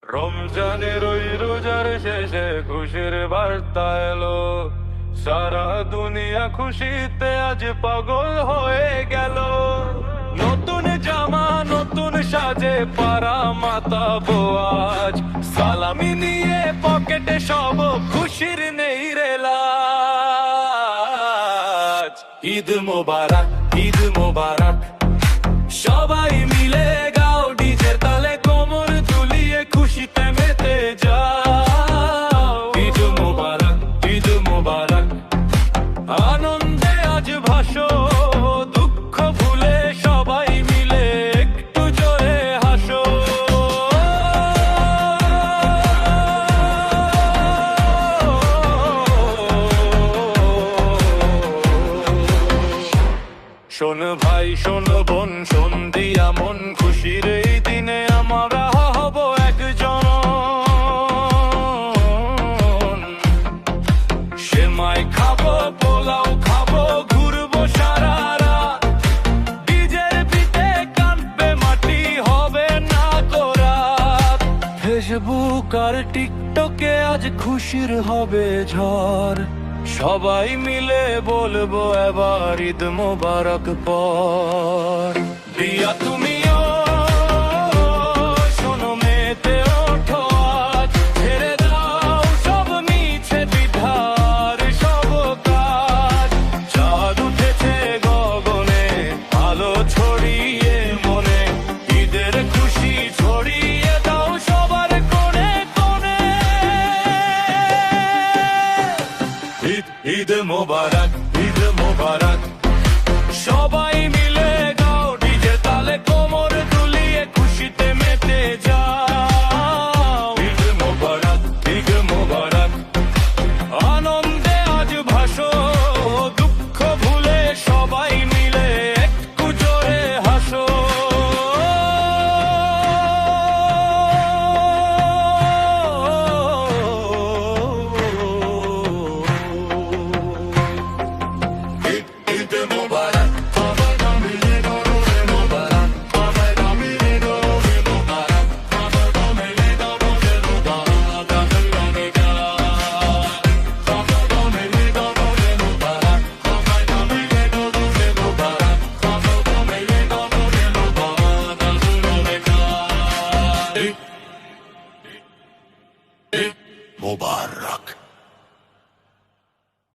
রমজানের ওই রোজার শেষে খুশির বার্তা এলো, সারা দুনিয়া খুশিতে আজ পাগল হয়ে গেল। নতুন জামা নতুন সাজে পারা মাতাবো আজ, সালামি নিয়ে পকেটে সব খুশির নেই রেলাজ। ঈদ মোবারক, ঈদ মোবারক, সবাই মিলে গাও ডিজের তালে, কোমর দুলিয়ে খুশিতে মেতে যাও। ঈদ মোবারক, ঈদ মোবারক, আনন্দে আজ ভাসো, দুঃখ ভুলে সবাই মিলে একটু জোরে হাসো। শোন ভাই শোন বোন, শোন দিয়া মন, খুশির এই দিনে আমরা হব একজন। সেমাই খাবো, পোলাও খাবো, ঘুরবো সারা রাত, ডিজের বিটে কাঁপবে মাটি, হবে না কোরাত। ফেসবুক আর টিকটকে আজ খুশির হবে ঝড়, সবাই মিলে বলবো এবার ঈদ মোবারক পর। দিয়া তুমিও শোনো, মেতে ওঠো আজ, ছেড়ে দাও সব মিছে দ্বিধার সব কাজ। চাঁদ উঠেছে গগনে, আলো ছড়িয়ে মনে, ঈদের খুশি ছড়িয়ে দাও সবার কোণে কোণে। ঈদ ঈদ মোবারক।